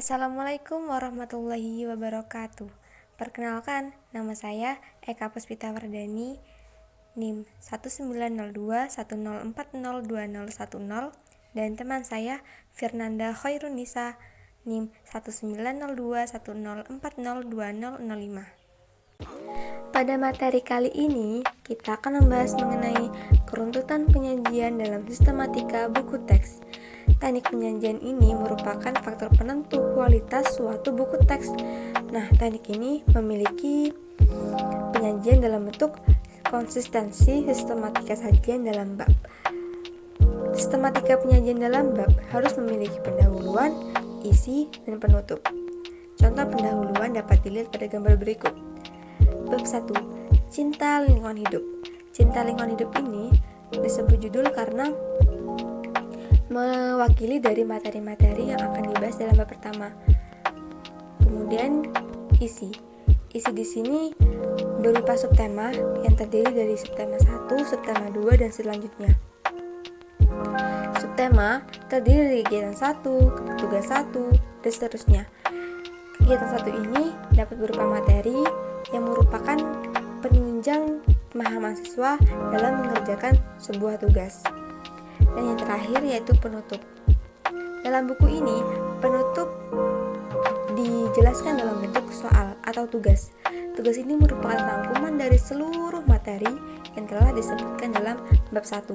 Assalamualaikum warahmatullahi wabarakatuh. Perkenalkan, nama saya Eka Puspita Wardani, NIM 190210402010, dan teman saya Firnanda Khairunisa, NIM 190210402005. Pada materi kali ini, kita akan membahas mengenai keruntutan penyajian dalam sistematika buku teks. Teknik penyajian ini merupakan faktor penentu kualitas suatu buku teks. Nah, teknik ini memiliki penyajian dalam bentuk konsistensi sistematika sajian dalam bab. Sistematika penyajian dalam bab harus memiliki pendahuluan, isi, dan penutup. Contoh pendahuluan dapat dilihat pada gambar berikut. Bab 1. Cinta lingkungan hidup. Cinta lingkungan hidup ini disebut judul karena mewakili dari materi-materi yang akan dibahas dalam bab pertama. Kemudian isi. Isi di sini berupa subtema yang terdiri dari subtema 1, subtema 2, dan selanjutnya. Subtema terdiri dari kegiatan 1, tugas 1, dan seterusnya. Kegiatan 1 ini dapat berupa materi yang merupakan penunjang pemahaman siswa dalam mengerjakan sebuah tugas. Dan yang terakhir yaitu penutup. Dalam buku ini, penutup dijelaskan dalam bentuk soal atau tugas. Tugas ini merupakan rangkuman dari seluruh materi yang telah disebutkan dalam bab 1.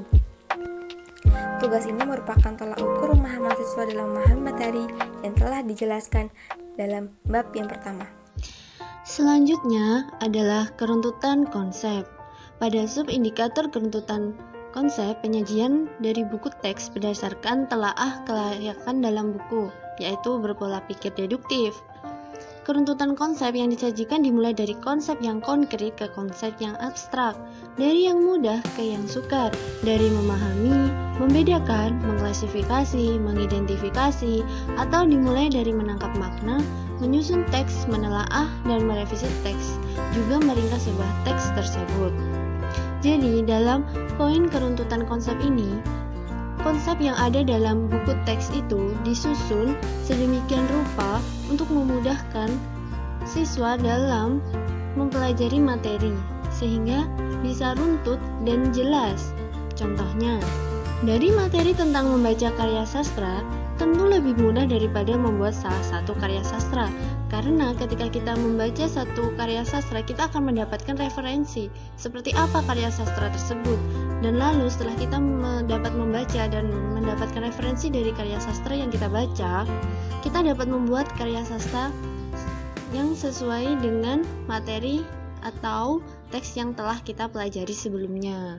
Tugas ini merupakan tolak ukur pemahaman siswa dalam memahami materi yang telah dijelaskan dalam bab yang pertama. Selanjutnya adalah keruntutan konsep. Pada sub-indikator keruntutan konsep penyajian dari buku teks berdasarkan telaah kelayakan dalam buku, yaitu berpola pikir deduktif. Keruntutan konsep yang disajikan dimulai dari konsep yang konkret ke konsep yang abstrak, dari yang mudah ke yang sukar, dari memahami, membedakan, mengklasifikasi, mengidentifikasi, atau dimulai dari menangkap makna, menyusun teks, menelaah, dan merevisi teks, juga meringkas sebuah teks tersebut. Jadi, dalam poin keruntutan konsep ini, konsep yang ada dalam buku teks itu disusun sedemikian rupa untuk memudahkan siswa dalam mempelajari materi, sehingga bisa runtut dan jelas. Contohnya, dari materi tentang membaca karya sastra, tentu lebih mudah daripada membuat salah satu karya sastra, karena ketika kita membaca satu karya sastra, kita akan mendapatkan referensi seperti apa karya sastra tersebut, dan lalu setelah kita dapat membaca dan mendapatkan referensi dari karya sastra yang kita baca, kita dapat membuat karya sastra yang sesuai dengan materi atau teks yang telah kita pelajari sebelumnya.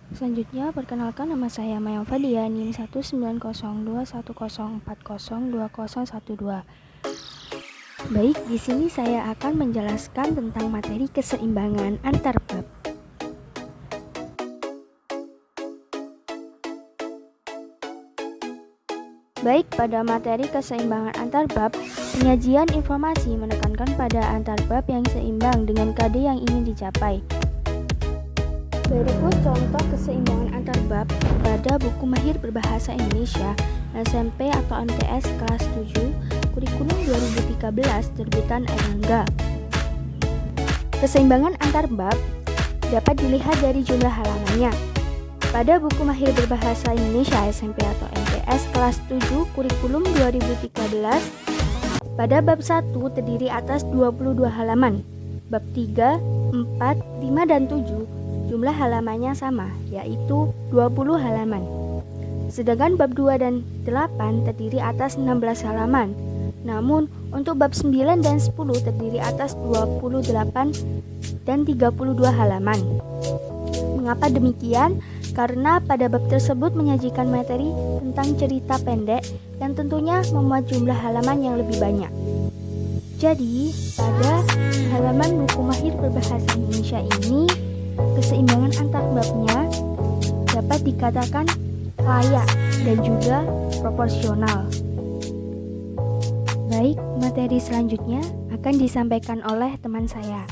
Selanjutnya, perkenalkan, nama saya Maya Fadia, NIM 19021040201012. Baik, di sini saya akan menjelaskan tentang materi keseimbangan antar bab. Baik, pada materi keseimbangan antar bab, penyajian informasi menekankan pada antar bab yang seimbang dengan KD yang ingin dicapai. Berikut contoh keseimbangan antar bab pada buku Mahir Berbahasa Indonesia SMP atau MTS kelas 7 kurikulum 2013 terbitan Erlangga. Keseimbangan antar bab dapat dilihat dari jumlah halamannya. Pada buku Mahir Berbahasa Indonesia SMP atau MTS kelas 7 kurikulum 2013, pada bab 1 terdiri atas 22 halaman. Bab 3, 4, 5, dan 7 jumlah halamannya sama, yaitu 20 halaman. Sedangkan bab 2 dan 8 terdiri atas 16 halaman. Namun, untuk bab 9 dan 10 terdiri atas 28 dan 32 halaman. Mengapa demikian? Karena pada bab tersebut menyajikan materi tentang cerita pendek yang tentunya memuat jumlah halaman yang lebih banyak. Jadi, pada halaman buku Mahir Berbahasa Indonesia ini, keseimbangan antar babnya dapat dikatakan layak dan juga proporsional. Baik, materi selanjutnya akan disampaikan oleh teman saya.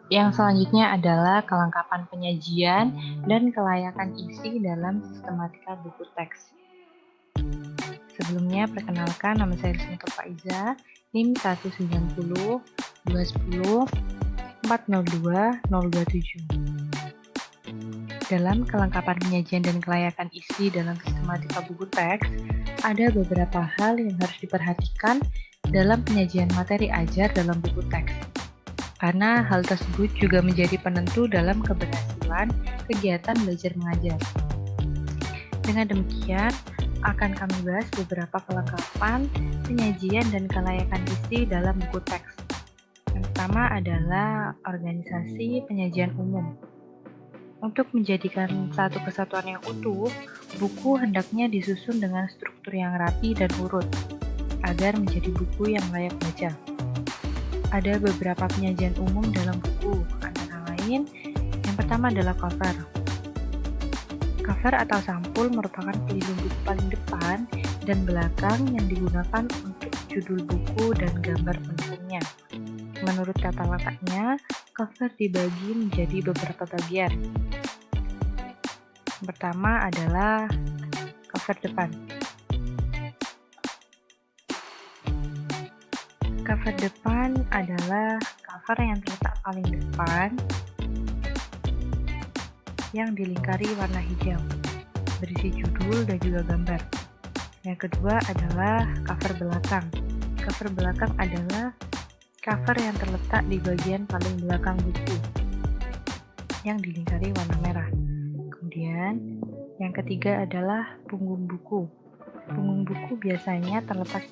Yang selanjutnya adalah kelengkapan penyajian dan kelayakan isi dalam sistematika buku teks. Sebelumnya, perkenalkan nama saya Rismita Faiza, NIM 190 210 402 027. Dalam kelengkapan penyajian dan kelayakan isi dalam sistematika buku teks, ada beberapa hal yang harus diperhatikan dalam penyajian materi ajar dalam buku teks. Karena hal tersebut juga menjadi penentu dalam keberhasilan kegiatan belajar mengajar. Dengan demikian, akan kami bahas beberapa kelengkapan penyajian dan kelayakan isi dalam buku teks. Yang pertama adalah organisasi penyajian umum. Untuk menjadikan satu kesatuan yang utuh, buku hendaknya disusun dengan struktur yang rapi dan urut, agar menjadi buku yang layak baca. Ada beberapa penyajian umum dalam buku, antara lain, yang pertama adalah cover. Cover atau sampul merupakan pelindung buku paling depan dan belakang yang digunakan untuk judul buku dan gambar pendukungnya. Menurut tata letaknya, cover dibagi menjadi beberapa bagian. Yang pertama adalah cover depan. Cover depan adalah cover yang terletak paling depan yang dilingkari warna hijau, berisi judul dan juga gambar. Yang kedua adalah cover belakang. Cover belakang adalah cover yang terletak di bagian paling belakang buku, yang dilingkari warna merah. Kemudian, yang ketiga adalah punggung buku. Punggung buku biasanya terletak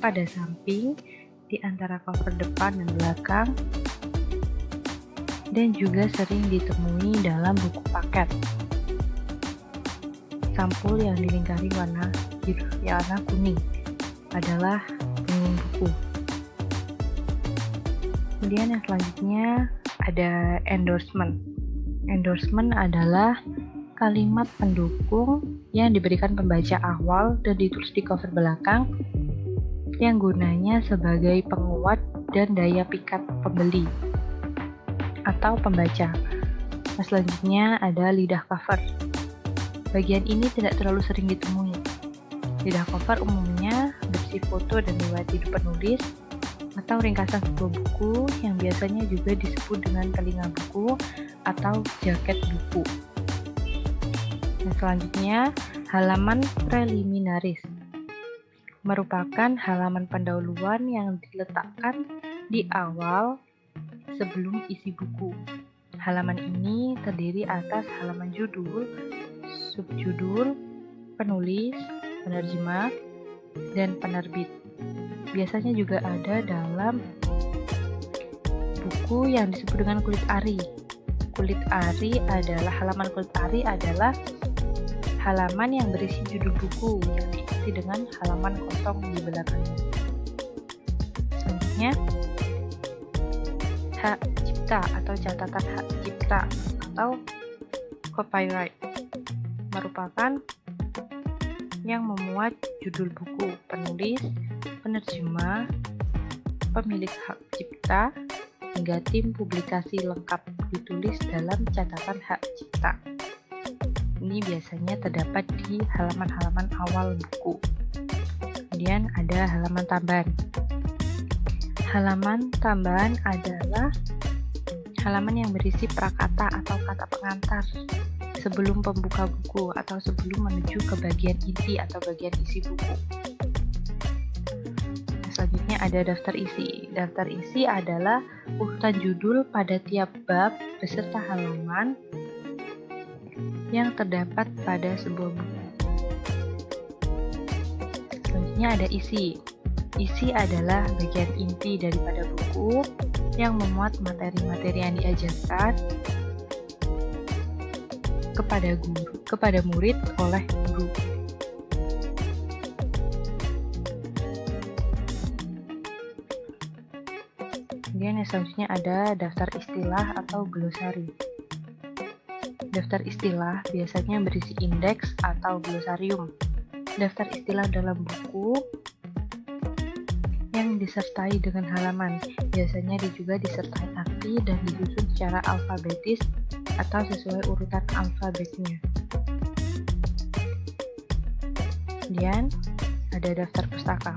pada samping di antara cover depan dan belakang, dan juga sering ditemui dalam buku paket. Sampul yang dilingkari warna kuning adalah punggung buku. Kemudian yang selanjutnya ada endorsement. Endorsement adalah kalimat pendukung yang diberikan pembaca awal dan ditulis di cover belakang, yang gunanya sebagai penguat dan daya pikat pembeli atau pembaca. Nah, selanjutnya ada lidah cover. Bagian ini tidak terlalu sering ditemui. Lidah cover umumnya berisi foto dan riwayat hidup penulis atau ringkasan sebuah buku yang biasanya juga disebut dengan telinga buku atau jaket buku. Dan selanjutnya, halaman preliminaris merupakan halaman pendahuluan yang diletakkan di awal sebelum isi buku. Halaman ini terdiri atas halaman judul, subjudul, penulis, penerjemah, dan penerbit. Biasanya juga ada dalam buku yang disebut dengan kulit ari. Halaman kulit ari adalah halaman yang berisi judul buku yang diisi dengan halaman kosong di belakangnya. Selanjutnya, hak cipta atau catatan hak cipta atau copyright merupakan yang memuat judul buku, penulis, penerjemah, pemilik hak cipta, hingga tim publikasi lengkap ditulis dalam catatan hak cipta. Ini biasanya terdapat di halaman-halaman awal buku. Kemudian ada halaman tambahan. Halaman tambahan adalah halaman yang berisi prakata atau kata pengantar sebelum pembuka buku atau sebelum menuju ke bagian inti atau bagian isi buku. Selanjutnya ada daftar isi. Daftar isi adalah urutan judul pada tiap bab beserta halaman yang terdapat pada sebuah buku. Selanjutnya ada isi. Isi adalah bagian inti daripada buku yang memuat materi-materi yang diajarkan kepada murid oleh guru. Kemudian yang selanjutnya ada daftar istilah atau glosari. Daftar istilah biasanya berisi indeks atau glosarium. Daftar istilah dalam buku yang disertai dengan halaman. Biasanya juga disertai arti dan disusun secara alfabetis atau sesuai urutan alfabetnya. Kemudian ada daftar pustaka.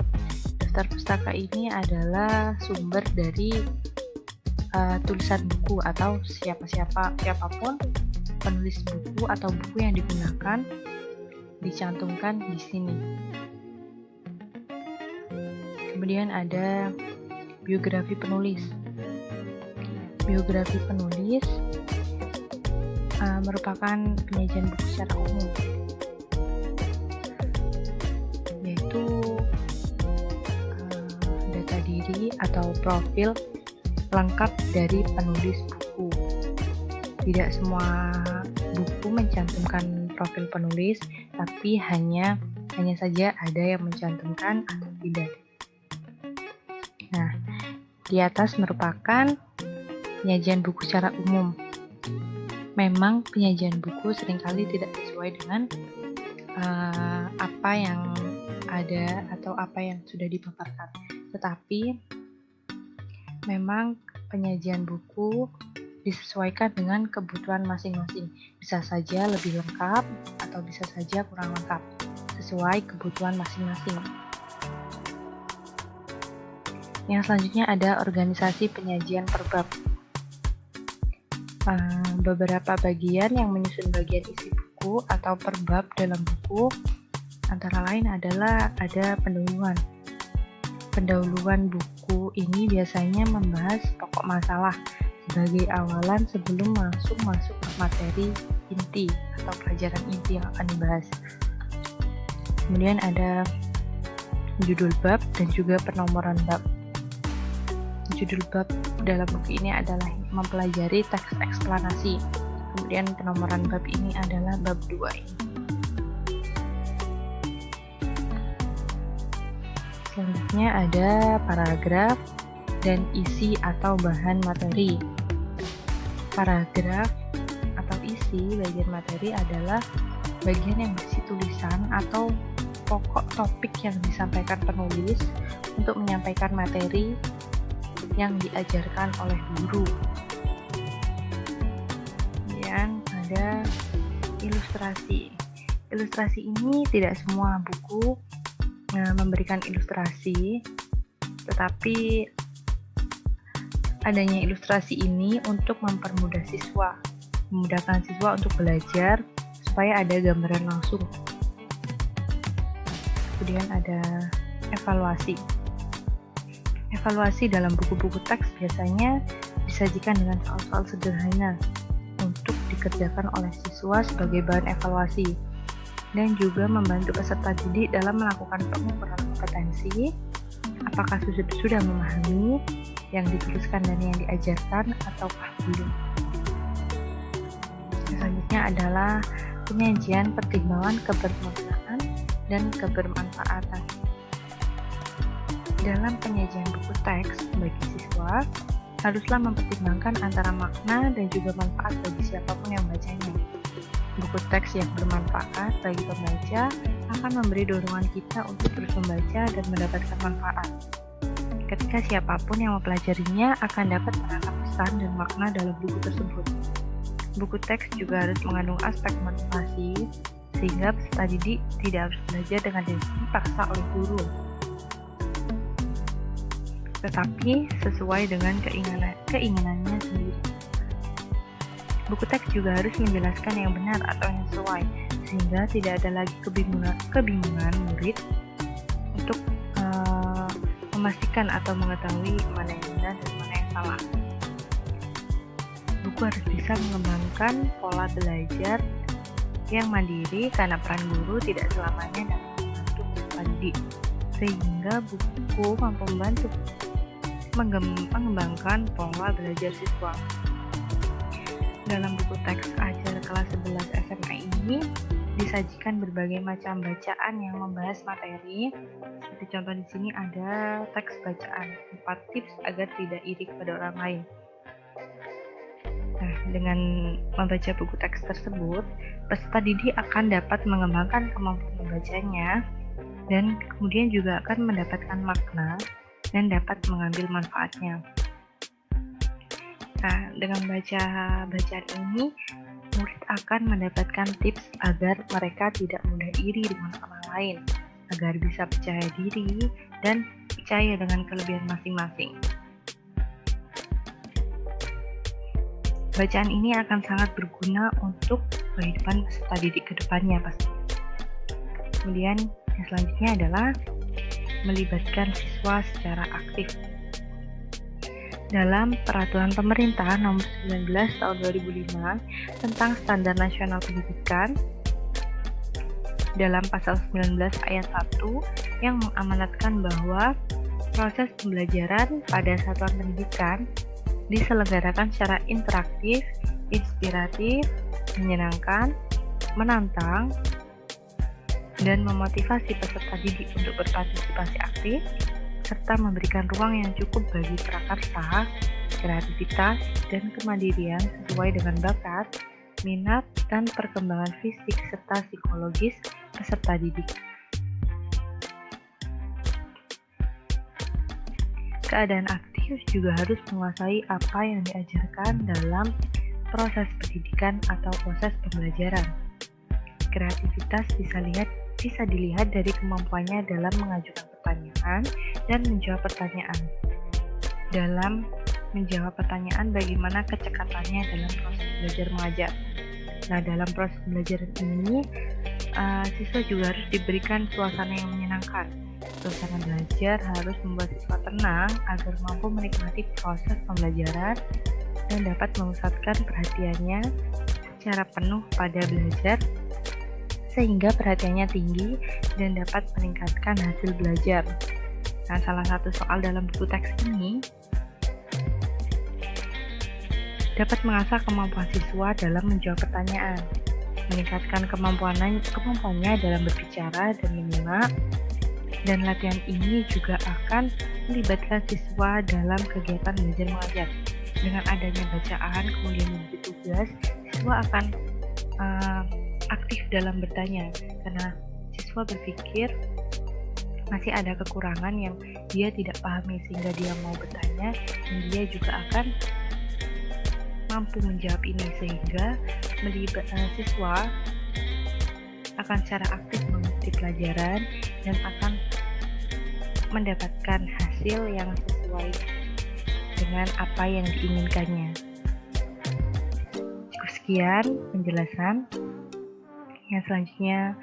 Daftar pustaka ini adalah sumber dari tulisan buku atau siapapun penulis buku atau buku yang digunakan dicantumkan di sini. Kemudian ada biografi penulis. Biografi penulis merupakan penyajian buku secara umum, yaitu data diri atau profil lengkap dari penulis buku. Tidak semua buku mencantumkan profil penulis, tapi hanya saja ada yang mencantumkan atau tidak. Nah, di atas merupakan penyajian buku secara umum. Memang penyajian buku seringkali tidak sesuai dengan apa yang ada atau apa yang sudah dipaparkan. Tetapi memang penyajian buku disesuaikan dengan kebutuhan masing-masing. Bisa saja lebih lengkap atau bisa saja kurang lengkap, sesuai kebutuhan masing-masing. Yang selanjutnya ada organisasi penyajian per bab. Beberapa bagian yang menyusun bagian isi buku atau per bab dalam buku antara lain adalah ada pendahuluan. Pendahuluan buku ini biasanya membahas pokok masalah sebagai awalan sebelum masuk ke materi inti atau pelajaran inti yang akan dibahas. Kemudian ada judul bab dan juga penomoran bab. Judul bab dalam buku ini adalah mempelajari teks eksplanasi. Kemudian penomoran bab ini adalah bab 2 ini. Selanjutnya ada paragraf dan isi atau bahan materi. Paragraf atau isi bagian materi adalah bagian yang berisi tulisan atau pokok topik yang disampaikan penulis untuk menyampaikan materi yang diajarkan oleh guru. Kemudian ada ilustrasi. Ilustrasi ini tidak semua buku memberikan ilustrasi, tetapi adanya ilustrasi ini untuk mempermudah siswa, memudahkan siswa untuk belajar supaya ada gambaran langsung. Kemudian ada evaluasi. Evaluasi dalam buku-buku teks biasanya disajikan dengan soal-soal sederhana untuk dikerjakan oleh siswa sebagai bahan evaluasi dan juga membantu peserta didik dalam melakukan pengukuran kompetensi apakah sudah memahami yang dituliskan dan yang diajarkan ataukah belum. Selanjutnya adalah penyajian pertimbangan kebermaknaan dan kebermanfaatan. Dalam penyajian buku teks bagi siswa, haruslah mempertimbangkan antara makna dan juga manfaat bagi siapapun yang membacanya. Buku teks yang bermanfaat bagi pembaca akan memberi dorongan kita untuk terus membaca dan mendapatkan manfaat. Ketika siapapun yang mempelajarinya akan dapat menangkap pesan dan makna dalam buku tersebut. Buku teks juga harus mengandung aspek motivasi, sehingga peserta didik tidak harus belajar dengan dipaksa oleh guru, tetapi sesuai dengan keinginannya sendiri. Buku teks juga harus menjelaskan yang benar atau yang sesuai, sehingga tidak ada lagi kebingungan murid untuk memastikan atau mengetahui mana yang benar dan mana yang salah. Buku harus bisa mengembangkan pola belajar yang mandiri karena peran guru tidak selamanya dapat membantu peserta didik, sehingga buku mampu membantu mengembangkan pola belajar siswa. Dalam buku teks ajar kelas 11 SMA ini disajikan berbagai macam bacaan yang membahas materi. Seperti contoh di sini ada teks bacaan 4 tips agar tidak iri kepada orang lain. Nah, dengan membaca buku teks tersebut, peserta didik akan dapat mengembangkan kemampuan membacanya dan kemudian juga akan mendapatkan makna dan dapat mengambil manfaatnya. Nah, dengan baca bacaan ini, murid akan mendapatkan tips agar mereka tidak mudah iri dengan orang lain agar bisa percaya diri dan percaya dengan kelebihan masing-masing. Bacaan ini akan sangat berguna untuk kehidupan peserta didik ke depannya pasti. Kemudian yang selanjutnya adalah melibatkan siswa secara aktif. Dalam Peraturan Pemerintah Nomor 19 Tahun 2005 tentang Standar Nasional Pendidikan, dalam pasal 19 ayat 1 yang mengamanatkan bahwa proses pembelajaran pada satuan pendidikan diselenggarakan secara interaktif, inspiratif, menyenangkan, menantang, dan memotivasi peserta didik untuk berpartisipasi aktif, serta memberikan ruang yang cukup bagi prakarsa, kreativitas, dan kemandirian sesuai dengan bakat, minat, dan perkembangan fisik serta psikologis peserta didik. Keadaan aktif juga harus menguasai apa yang diajarkan dalam proses pendidikan atau proses pembelajaran. Kreativitas bisa dilihat dari kemampuannya dalam mengajukan pertanyaan dan menjawab pertanyaan. Dalam menjawab pertanyaan, bagaimana kecekatannya dalam proses belajar mengajar. Nah, dalam proses pembelajaran ini, siswa juga harus diberikan suasana yang menyenangkan. Suasana belajar harus membuat siswa tenang agar mampu menikmati proses pembelajaran dan dapat memusatkan perhatiannya secara penuh pada belajar, sehingga perhatiannya tinggi dan dapat meningkatkan hasil belajar. Nah, salah satu soal dalam buku teks ini dapat mengasah kemampuan siswa dalam menjawab pertanyaan, meningkatkan kemampuannya dalam berbicara dan menyimak, dan latihan ini juga akan melibatkan siswa dalam kegiatan belajar mengajar. Dengan adanya bacaan, kemudian memberi tugas, siswa akan aktif dalam bertanya, karena siswa berpikir masih ada kekurangan yang dia tidak pahami sehingga dia mau bertanya, dan dia juga akan mampu menjawab ini, sehingga siswa akan secara aktif mengikuti pelajaran dan akan mendapatkan hasil yang sesuai dengan apa yang diinginkannya. Cukup sekian penjelasan. Yang selanjutnya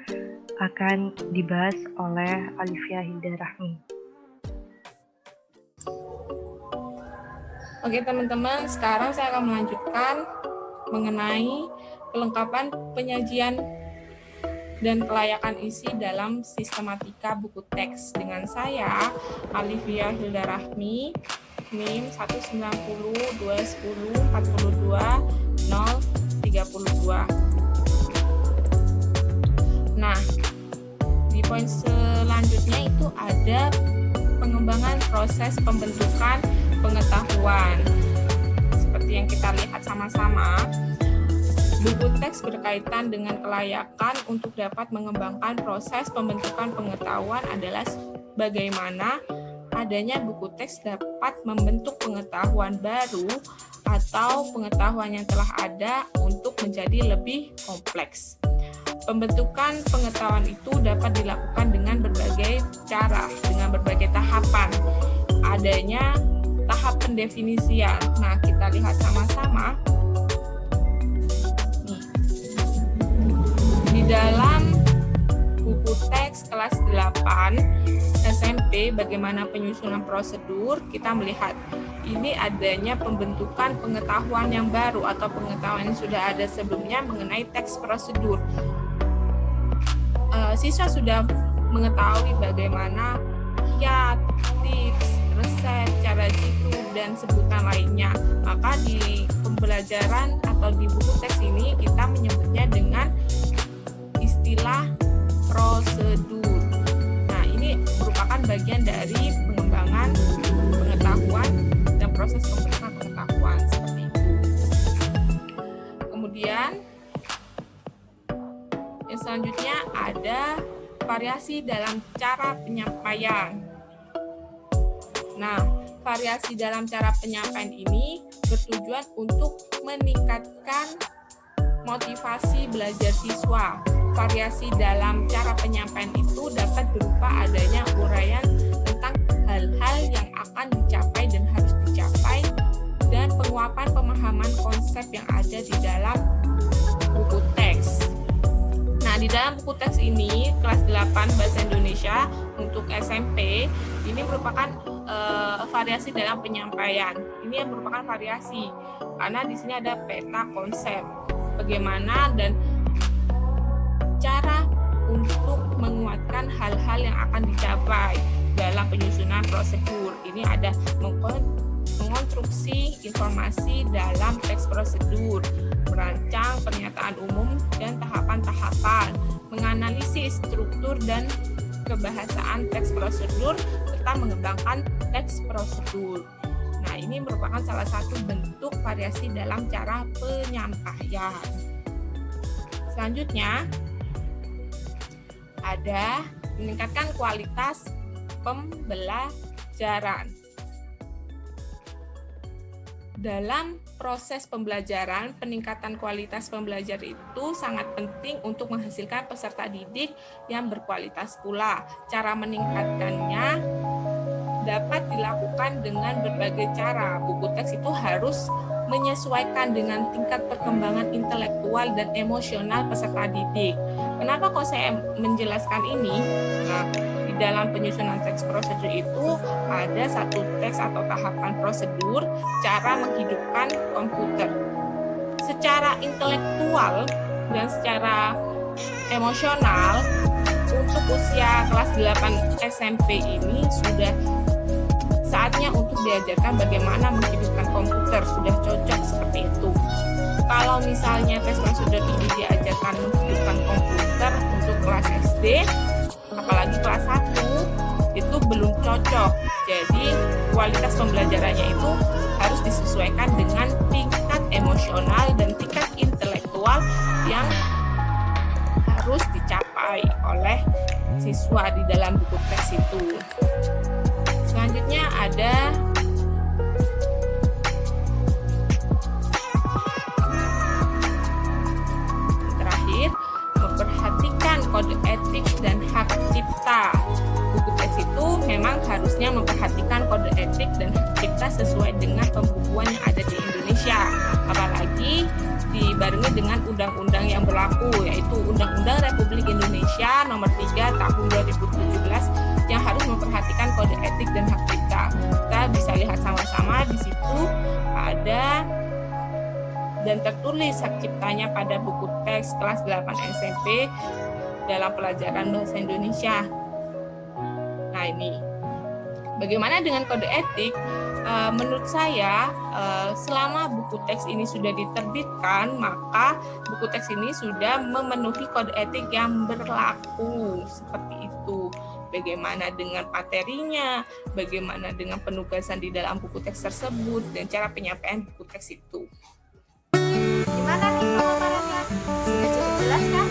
akan dibahas oleh Alifia Hilda Rahmi. Oke teman-teman, sekarang saya akan melanjutkan mengenai kelengkapan penyajian dan kelayakan isi dalam sistematika buku teks dengan saya, Alifia Hilda Rahmi, NIM 190 210 42 032. Nah, di poin selanjutnya itu ada pengembangan proses pembentukan pengetahuan. Seperti yang kita lihat sama-sama, buku teks berkaitan dengan kelayakan untuk dapat mengembangkan proses pembentukan pengetahuan adalah bagaimana adanya buku teks dapat membentuk pengetahuan baru atau pengetahuan yang telah ada untuk menjadi lebih kompleks. Pembentukan pengetahuan itu dapat dilakukan dengan berbagai cara, dengan berbagai tahapan. Adanya tahap pendefinisian. Nah, kita lihat sama-sama. Di dalam buku teks kelas 8 SMP, bagaimana penyusunan prosedur, kita melihat ini adanya pembentukan pengetahuan yang baru atau pengetahuan yang sudah ada sebelumnya mengenai teks prosedur. Siswa sudah mengetahui bagaimana kiat, tips, resep, cara jitu, dan sebutan lainnya. Maka di pembelajaran atau di buku teks ini kita menyebutnya dengan istilah prosedur. Nah, ini merupakan bagian dari pengembangan pengetahuan dan proses pembentukan pengetahuan seperti itu. Kemudian yang selanjutnya ada variasi dalam cara penyampaian. Nah, variasi dalam cara penyampaian ini bertujuan untuk meningkatkan motivasi belajar siswa variasi dalam cara penyampaian itu dapat berupa adanya uraian tentang hal-hal yang akan dicapai dan harus dicapai, dan penguapan pemahaman konsep yang ada di dalam buku teks. Nah, di dalam buku teks ini, kelas 8 Bahasa Indonesia untuk SMP, ini merupakan variasi dalam penyampaian. Ini yang merupakan variasi, karena di sini ada peta konsep. Bagaimana dan cara untuk menguatkan hal-hal yang akan dicapai dalam penyusunan prosedur. Ini ada mengonstruksi informasi dalam teks prosedur, merancang pernyataan umum dan tahapan-tahapan, menganalisis struktur dan kebahasaan teks prosedur, serta mengembangkan teks prosedur. Nah, ini merupakan salah satu bentuk variasi dalam cara penyampaian. Selanjutnya, ada meningkatkan kualitas pembelajaran. Dalam proses pembelajaran, peningkatan kualitas pembelajaran itu sangat penting untuk menghasilkan peserta didik yang berkualitas pula. Cara meningkatkannya dapat dilakukan dengan berbagai cara. Buku teks itu harus menyesuaikan dengan tingkat perkembangan intelektual dan emosional peserta didik. Kenapa kok saya menjelaskan ini? Nah, di dalam penyusunan teks prosedur itu ada satu teks atau tahapan prosedur cara menghidupkan komputer. Secara intelektual dan secara emosional, untuk usia kelas 8 SMP ini sudah saatnya untuk diajarkan bagaimana menghidupkan komputer, sudah cocok seperti itu. Kalau misalnya tes prosedur ini diajarkan menghidupkan komputer untuk kelas SD, apalagi kelas 1, itu belum cocok. Jadi kualitas pembelajarannya itu harus disesuaikan dengan tingkat emosional dan tingkat intelektual yang harus dicapai oleh siswa di dalam buku teks itu. Selanjutnya ada terakhir, memperhatikan kode etik dan hak cipta. Buku teks itu memang harusnya memperhatikan kode etik dan hak cipta sesuai dengan pembukuan yang ada di Indonesia, apalagi dibarengi dengan undang-undang yang berlaku, yaitu Undang-Undang Republik Indonesia Nomor 3 Tahun 2017 yang harus memperhatikan kode etik dan hak cipta. Kita bisa lihat sama-sama di situ ada dan tertulis hak ciptanya pada buku teks kelas 8 SMP dalam pelajaran bahasa Indonesia. Nah, ini bagaimana dengan kode etik? Menurut saya, selama buku teks ini sudah diterbitkan, maka buku teks ini sudah memenuhi kode etik yang berlaku. Seperti itu. Bagaimana dengan materinya, bagaimana dengan penugasan di dalam buku teks tersebut, dan cara penyampaian buku teks itu. Gimana nih pemaparannya? Sudah cukup jelas kan?